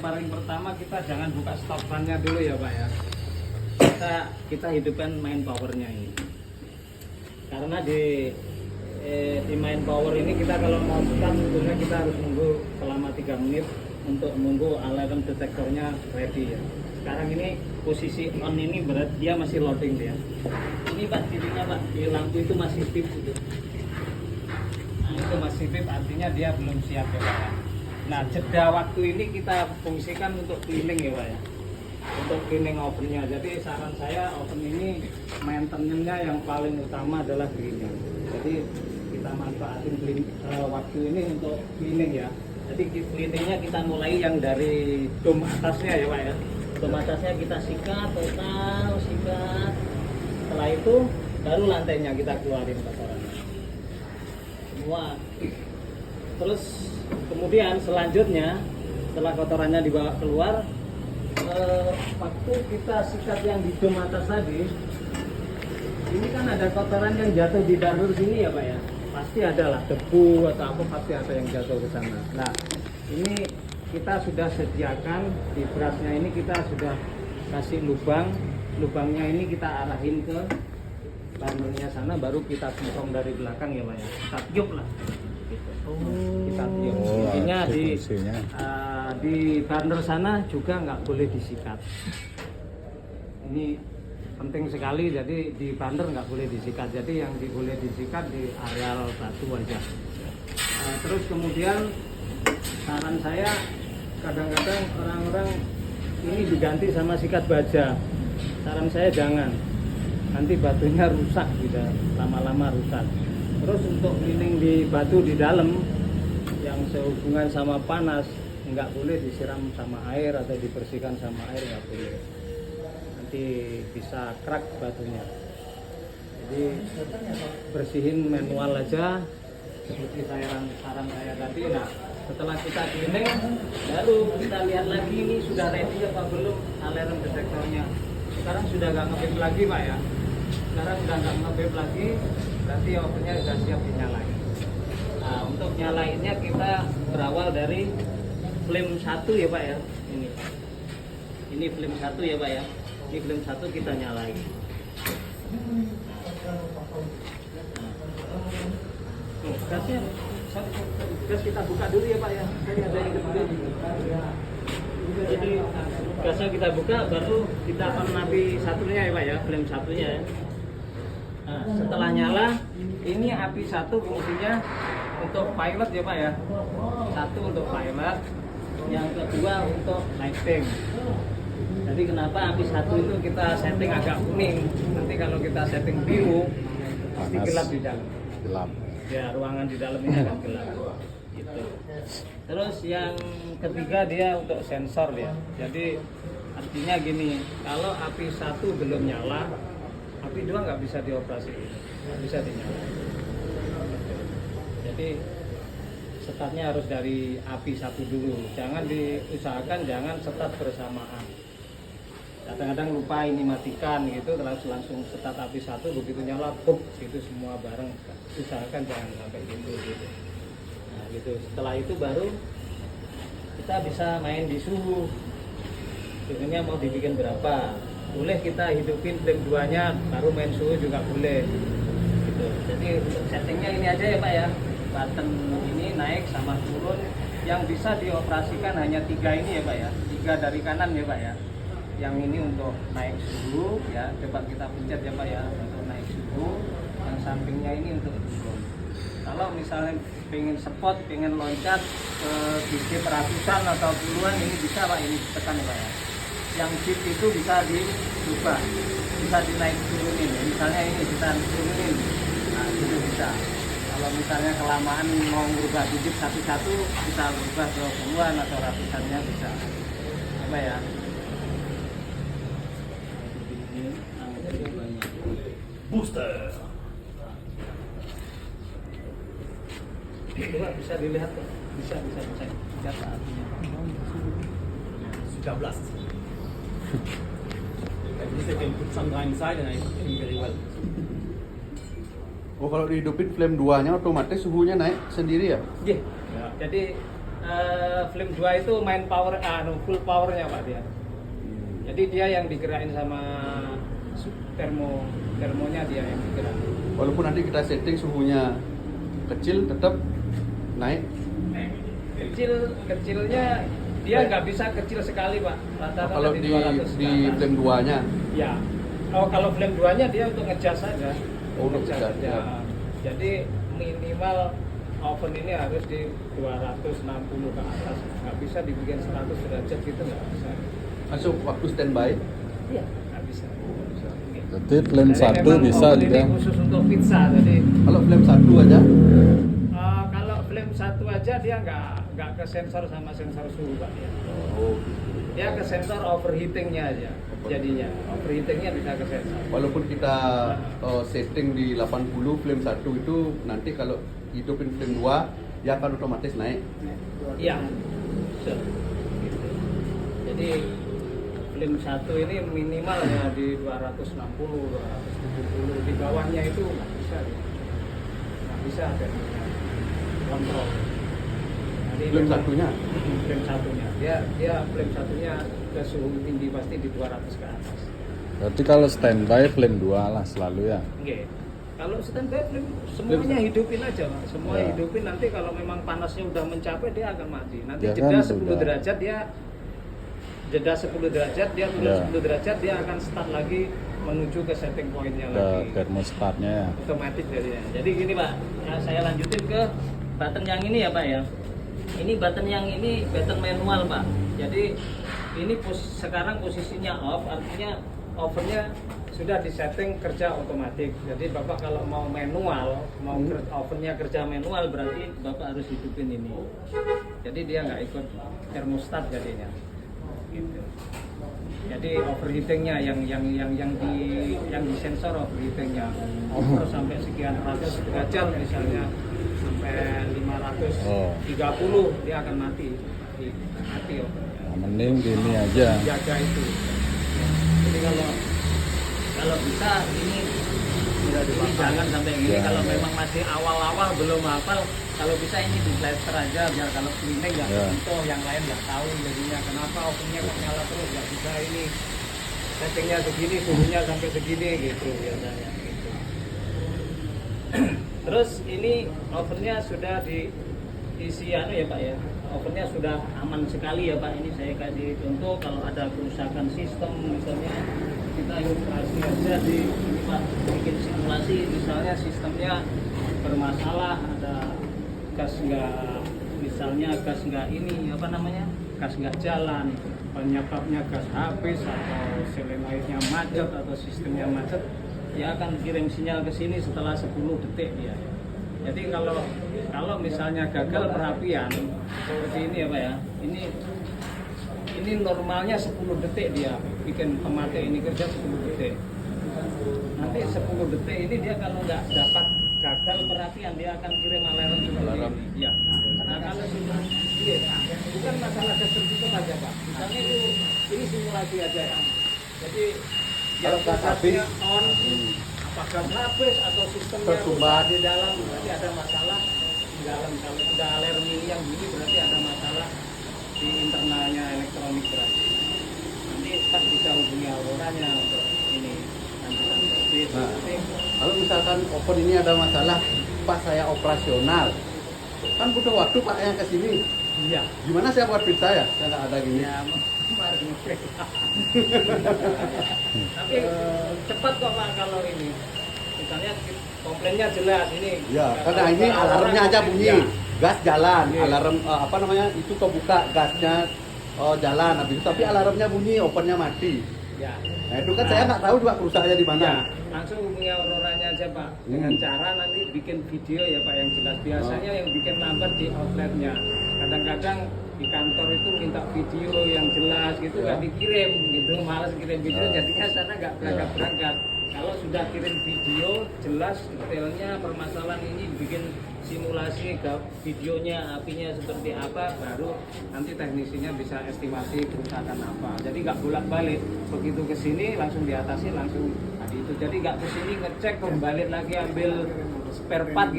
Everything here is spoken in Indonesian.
Paling pertama kita jangan buka stop ban-nya dulu ya Pak ya. Kita hidupkan main powernya ini. Karena di main power ini kita kalau mau start tentunya kita harus nunggu selama 3 menit untuk nunggu alarm detektornya ready ya. Sekarang ini posisi on ini berat dia masih loading dia. Ini Pak titiknya Pak di lampu itu masih tip gitu. Nah itu masih tip artinya dia belum siap ya Pak ya. Nah jeda waktu ini kita fungsikan untuk cleaning ya Pak ya. Untuk cleaning ovennya. Jadi saran saya oven ini maintenance-nya yang paling utama adalah cleaning. Jadi kita manfaatin waktu ini untuk cleaning ya. Jadi cleaningnya kita mulai yang dari dom atasnya ya Pak ya. Dom atasnya kita sikat total, sikat. Setelah itu baru lantainya kita keluarin kotorannya. Semua. Terus kemudian selanjutnya setelah kotorannya dibawa keluar, waktu kita sikat yang di dom atas tadi, ini kan ada kotoran yang jatuh di darur sini ya Pak ya. Pasti ada lah debu atau apa, pasti ada yang jatuh ke sana. Nah ini kita sudah sediakan di berasnya ini, kita sudah kasih lubangnya ini kita arahin ke burnernya sana, baru kita semprong dari belakang ya Pak ya. Kita tiup lah gitu. Kita tiup. Intinya di burner sana juga nggak boleh disikat. Ini penting sekali, jadi di burner nggak boleh disikat. Jadi yang boleh disikat di areal batu aja. Terus kemudian saran saya, kadang-kadang orang-orang ini diganti sama sikat baja. Saran saya jangan, nanti batunya rusak gitu, lama-lama rusak. Terus untuk cleaning di batu di dalam yang sehubungan sama panas, nggak boleh disiram sama air atau dibersihkan sama air, nggak boleh. Nanti bisa crack batunya. Jadi bersihin manual aja seperti saran saya tadi. Nah setelah kita cleaning baru kita lihat lagi ini sudah ready apa belum alarm detektornya. Sekarang sudah nggak ngebip lagi Pak ya. Sekarang sudah nggak ngebip lagi, berarti ovennya sudah siap dinyalain. Nah untuk nyalainnya kita berawal dari flame 1 ya Pak ya. Ini flame 1 ya Pak ya. Ini flame 1 kita nyalain. Gasnya, gas kita buka dulu ya Pak ya. Tadi ada yang kedua. Jadi gasnya kita buka, baru kita on api satunya ya Pak ya, flame 1-nya ya. Nah, setelah nyala, ini api 1 fungsinya untuk pilot ya Pak ya. 1 untuk pilot, yang kedua untuk lighting. Jadi kenapa api 1 itu kita setting agak kuning, nanti kalau kita setting biru pasti gelap di dalam. Gelap. Ya ruangan di dalam ini akan gelap. Gitu. Terus yang ketiga dia untuk sensor ya. Jadi artinya gini, kalau api 1 belum nyala, api 2 nggak bisa dioperasi, nggak bisa dinyala. Jadi startnya harus dari api 1 dulu. Jangan diusahakan jangan start bersamaan. Kadang-kadang lupa ini matikan gitu, terus langsung start api 1, begitu nyala pop gitu semua bareng. Usahakan jangan sampai gitu. Nah gitu, setelah itu baru kita bisa main di suhu. Suhunya mau dibikin berapa, boleh kita hidupin flame 2 nya, baru main suhu juga boleh gitu. Jadi untuk settingnya ini aja ya Pak ya, button ini naik sama turun, yang bisa dioperasikan hanya 3 ini ya Pak ya, 3 dari kanan ya Pak ya. Yang ini untuk naik suhu ya, coba kita pencet ya Pak ya, untuk naik suhu. Yang sampingnya ini untuk turun. Kalau misalnya pengen spot, pengen loncat ke digit ratusan atau puluhan, ini bisa Pak, ini tekan ya Pak ya. Yang chip itu bisa dirubah, bisa dinaik turunin. Misalnya ini kita turunin, nah itu bisa. Kalau misalnya kelamaan mau merubah digit satu-satu, bisa berubah ke puluhan atau ratusannya bisa. Apa ya? Booster. Coba bisa dilihat tuh. Bisa lihat artinya. Sudah blast. This I can put some inside and I think very well. Oh kalau dihidupin flame 2-nya otomatis suhunya naik sendiri ya? Iya. Jadi Flame 2 itu main power, full powernya Pak dia. Jadi dia yang digerakin sama termonya dia yang digerak. Walaupun nanti kita setting suhunya kecil, tetap naik. Kecilnya dia nggak bisa kecil sekali Pak. Rata-rata Kalau di di 200 di ke atas. flame 2-nya. Ya. Oh kalau flame 2-nya dia untuk ngejas saja. Oh, untuk ngejas, ya. ya. Jadi minimal oven ini harus di 260 ke atas. Nggak bisa dibikin 100 derajat gitu nggak bisa. Masuk waktu standby. Iya, nggak bisa. Jadi flame Jadi 1 memang bisa oven juga. ini khusus untuk pizza. Jadi Kalau flame 1 aja, kalau flame 1 aja dia nggak ke sensor sama sensor suhu Pak ya. oh, Dia ke sensor overheatingnya aja. Jadinya overheatingnya bisa ke sensor. walaupun kita setting di 80 flame 1 itu nanti kalau hidupin flame 2 dia akan otomatis naik. Iya. So, gitu. Jadi flame 1 ini minimal ya di 260, 270. Di bawahnya itu nggak bisa. Nggak bisa termonya kontrol. Jadi Flame memang- satunya? Flame satunya. Dia flame satunya ke suhu tinggi pasti di 200 ke atas. Berarti kalau standby flame 2 lah selalu ya. Oke. Kalau standby flame semuanya hidupin aja Pak. Semua Ya. hidupin, nanti kalau memang panasnya udah mencapai dia akan mati. Nanti Ya jeda kan, 10 sudah. derajat dia turun Ya. 10 derajat dia akan start lagi menuju ke setting pointnya Ke lagi. termostatnya ya. Otomatis jadinya. Jadi gini Pak, ya, saya lanjutin ke button yang ini ya Pak ya. Ini button yang ini button manual Pak. Jadi ini sekarang posisinya off, artinya ovennya sudah disetting kerja otomatis. Jadi Bapak kalau mau manual, ovennya kerja manual berarti Bapak harus hidupin ini. Jadi dia nggak ikut termostat jadinya. Gitu. Jadi overheatingnya yang di sensor overheatingnya over sampai sekian ratus derajat misalnya sampai 530 dia akan mati ovennya. Nah, mending gini aja. Jaga itu. Jadi kalau bisa ini jangan sampai gini. Jangan. Kalau memang masih awal-awal belum hafal, kalau bisa ini di plaster aja biar kalau cleaning nggak Ya. tersentuh, yang lain nggak tahu jadinya kenapa ovennya kok nyala terus, nggak bisa ini settingnya segini, suhunya sampai segini gitu biasanya. Gitu. Terus ini ovennya sudah diisi ya Pak ya. Ovennya sudah aman sekali ya Pak. Ini saya kasih contoh kalau ada kerusakan sistem misalnya kita ilustrasi aja di ini Pak, bikin simulasi misalnya sistemnya bermasalah, ada gas nggak ini gas nggak jalan, penyebabnya gas habis atau solenoidnya macet atau sistemnya macet, dia akan kirim sinyal ke sini setelah 10 detik dia. Jadi kalau misalnya gagal perapian seperti ini ya Pak ya, ini normalnya 10 detik dia bikin pemati ini kerja 10 detik. Nanti 10 detik ini dia kalau nggak dapat gagal perapian dia akan kirim alarm seperti Alarm. ini. Ya. Nah kalau sudah bukan masalah gas tertutup aja Pak. Misalnya ini simulasi aja ya. Jadi Kalau yang gas prosesnya habis, on, apakah habis atau sistemnya tersumbat rusak di dalam berarti ada masalah di dalam. Kalau sudah alarm ini yang bunyi berarti ada masalah di internalnya elektronik berarti. Nanti pas bisa hubungi auroranya untuk ini. Nah, kalau misalkan oven ini ada masalah pas saya operasional, kan butuh waktu Pak yang ke sini. Iya. Gimana saya buat pizza ya? Saya nggak ada gini. Ya, kemarin tapi cepat kok Pak kalau ini. Misalnya komplainnya jelas ini. Ya, karena kalau ini orang- alarmnya aja bunyi, Ya. gas jalan, Iya. alarm itu kebuka gasnya jalan, habis itu tapi alarmnya bunyi, ovennya mati. Ya. Nah itu kan saya nggak tahu juga kerusakannya di mana. Ya, langsung hubungi auroranya aja Pak. Dengan cara nanti bikin video ya Pak yang jelas. Biasanya yang bikin lambat di outletnya. Kadang-kadang di kantor itu minta video yang jelas gitu Ya. nggak dikirim gitu, malas kirim video Ya. jadinya sana nggak berangkat-berangkat. Kalau sudah kirim video jelas detailnya permasalahan ini bikin simulasi videonya apinya seperti apa, baru nanti teknisinya bisa estimasi kerusakan apa. Jadi nggak bolak-balik, begitu ke sini langsung diatasi langsung tadi itu. Jadi nggak ke sini ngecek kembali lagi ambil spare part gitu.